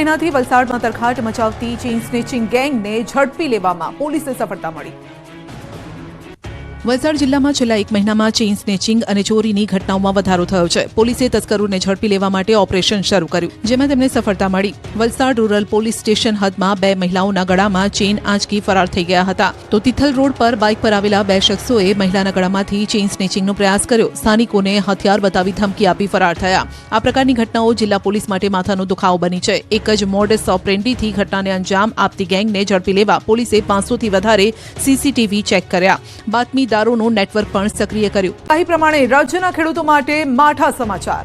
મહિનાથી વલસાડમાં તરખાટ મચાવતી chain snatching ગેંગને ઝડપી લેવામાં પોલીસે સફળતા મળી। વલસાડ જિલ્લામાં છેલ્લા 1 મહિનામાં ચેઇન સ્નેચિંગ અને ચોરીની ઘટનાઓમાં વધારો થયો છે। પોલીસે તસ્કરોને ઝડપી લેવા માટે ઓપરેશન શરૂ કર્યું, જેમાં તેમને સફળતા મળી। વલસાડ રૂરલ પોલીસ સ્ટેશન હદમાં 2 મહિલાઓના ગળામાં ચેઇન આંચકી ફરાર થઈ ગયા હતા, તો તિથલ રોડ પર બાઇક પર આવેલા 2 શખ્સોએ મહિલાના ગળામાંથી ચેઇન સ્નેચિંગનો પ્રયાસ કર્યો। સ્થાનિકોને હથિયાર બતાવી ધમકી આપી ફરાર થયા। આ પ્રકારની ઘટનાઓ જિલ્લા પોલીસ માટે માથાનો દુખાવો બની છે। એક જ મોડસ ઓપરેન્ડીથી ઘટનાને અંજામ આપતી ગેંગને ઝડપી લેવા પોલીસે 500થી વધારે સીસીટીવી ચેક કર્યા। બાતમી દારૂનું નેટવર્ક પણ સક્રિય કર્યું। આ પ્રમાણે રાજ્યના ખેડૂતો માટે માઠા સમાચાર।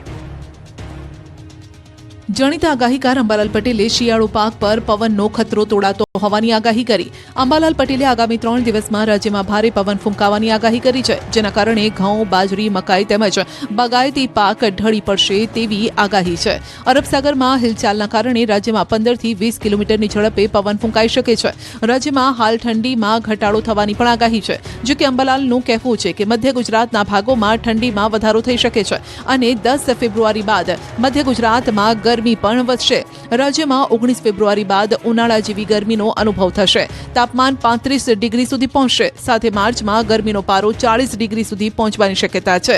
જાણીતા આગાહીકાર અંબાલાલ પટેલે શિયાળુ પાક પર પવનનો ખતરો તોડાતો હોવાની આગાહી કરી। અંબાલાલ પટેલે આગામી 3 દિવસમાં રાજ્યમાં ભારે પવન ફૂંકાવાની આગાહી કરી છે, જેના કારણે ઘઉં, બાજરી, મકાઈ તેમજ બાગાયતી પાક ઢળી પડશે તેવી આગાહી છે। અરબ સાગરમાં હિલચાલના કારણે રાજ્યમાં 15થી 20 કિલોમીટરની ઝડપે પવન ફૂંકાઈ શકે છે। રાજ્યમાં હાલ ઠંડીમાં ઘટાડો થવાની પણ આગાહી છે। જો કે અંબાલાલનું કહેવું છે કે મધ્ય ગુજરાતના ભાગોમાં ઠંડીમાં વધારો થઈ શકે છે અને 10 ફેબ્રુઆરી બાદ મધ્ય ગુજરાતમાં ગરમી પણ વધશે। રાજ્યમાં 19 ફેબ્રુઆરી બાદ ઉનાળા જેવી ગરમીનો અનુભવ થશે। તાપમાન 35 ડિગ્રી સુધી પહોંચશે, સાથે માર્ચમાં ગરમીનો પારો 40 ડિગ્રી સુધી પહોંચવાની શક્યતા છે।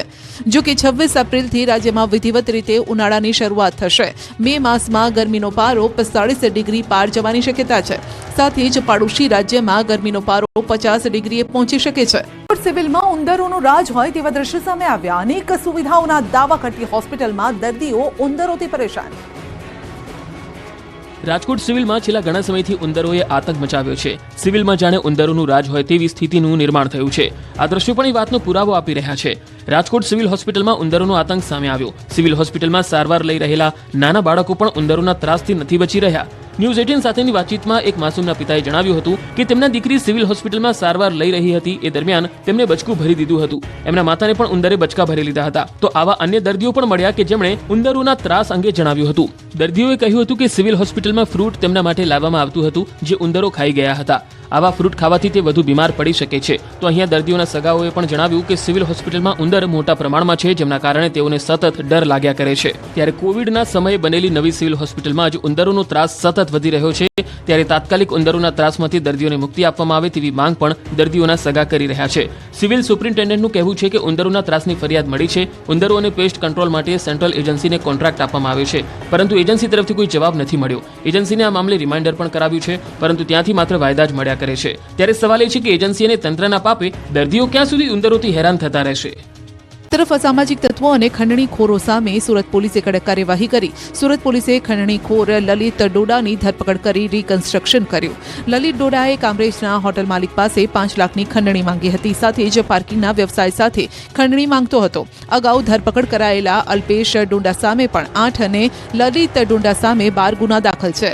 જો કે 26 એપ્રિલથી રાજ્યમાં વિધિવત રીતે ઉનાળાની શરૂઆત થશે। મે માસમાં ગરમીનો પારો 45 ડિગ્રી પાર જવાની શક્યતા છે। સાથે જ પાડોશી રાજ્યમાં ગરમીનો પારો 50 ડિગ્રીએ પહોંચી શકે છે। સિવિલમાં ઉંદરોનું રાજ હોય તેવા દ્રશ્ય સામે આવ્યા। અનેક સુવિધાઓના દાવા કરતી હોસ્પિટલમાં દર્દીઓ ઉંદરોથી પરેશાન। રાજકોટ સિવિલમાં છેલ્લા ઘણા સમયથી ઉંદરોએ આતંક મચાવ્યો છે। સિવિલમાં જાણે ઉંદરોનું રાજ હોય તેવી સ્થિતિનું નિર્માણ થયું છે। આ દ્રશ્યો પણ એ વાતનો પુરાવો આપી રહ્યા છે। રાજકોટ સિવિલ હોસ્પિટલમાં ઉંદરોનો આતંક સામે આવ્યો। સિવિલ હોસ્પિટલમાં સારવાર લઈ રહેલા નાના બાળકો પણ ઉંદરોના ત્રાસથી નથી બચી રહ્યા। ન્યૂઝ 18 સાથેની વાતચીતમાં એક માસૂમના પિતાએ જણાવ્યું હતું કે તેમના દીકરી સિવિલ હોસ્પિટલમાં સારવાર લઈ રહી હતી। એ દરમિયાન તેમને બચકું ભરી દીધું હતું। એમના માતાને પણ ઉંદરે બચકા ભરી લીધા હતા। તો આવા અન્ય દર્દીઓ પણ મળ્યા કે જેમણે ઉંદરોના ત્રાસ અંગે જણાવ્યું હતું। દર્દીઓએ કહ્યું હતું કે સિવિલ હોસ્પિટલમાં ફ્રૂટ તેમના માટે લાવવામાં આવતું હતું, જે ઉંદરો ખાઈ ગયા હતા। આવા ફ્રૂટ ખાવાથી તે વધુ બીમાર પડી શકે છે। તો અહીંયા દર્દીઓના સગાઓએ પણ જણાવ્યું કે સિવિલ હોસ્પિટલમાં ઉંદર મોટા પ્રમાણમાં છે, જેમના કારણે તેઓને સતત ડર લાગ્યા કરે છે। ત્યારે કોવિડના સમયે બનેલી નવી સિવિલ હોસ્પિટલમાં જ ઉંદરોનો ત્રાસ સતત વધી રહ્યો છે। ત્યારે તાત્કાલિક ઉંદરોના ત્રાસમાંથી દર્દીઓને મુક્તિ આપવામાં આવે તેવી માંગ પણ દર્દીઓના સગા કરી રહ્યા છે। સિવિલ સુપ્રિન્ટેન્ડન્ટનું કહેવું છે કે ઉંદરોના ત્રાસની ફરિયાદ મળી છે। ઉંદરો અને પેસ્ટ કંટ્રોલ માટે સેન્ટ્રલ એજન્સીને કોન્ટ્રાક્ટ આપવામાં આવ્યો છે, પરંતુ એજન્સી તરફથી કોઈ જવાબ નથી મળ્યો। એજન્સીને આ મામલે રિમાઇન્ડર પણ કરાવ્યું છે, પરંતુ ત્યાંથી માત્ર વાયદા જ મળ્યા કરે છે। ત્યારે સવાલ એ છે કે એજન્સી અને તંત્રના પાપે દર્દીઓ ક્યાં સુધી ઉંદરોથી હેરાન થતા રહેશે। તરફ અસામાજિક તત્વો અને ખંડણીખોરો સામે સુરત પોલીસે કડક કાર્યવાહી કરી। સુરત પોલીસે ખંડણીખોર લલિત ડોડાની ધરપકડ કરી રિકન્સ્ટ્રક્શન કર્યું। લલિત ડોડાએ કામરેજના હોટલ માલિક પાસે 5 લાખની ખંડણી માંગી હતી, સાથે જ પાર્કિંગના વ્યવસાય સાથે ખંડણી માંગતો હતો। અગાઉ ધરપકડ કરાયેલા અલ્પેશ ડુંડા સામે પણ 8 અને લલિત ડુંડા સામે 12 ગુના દાખલ છે।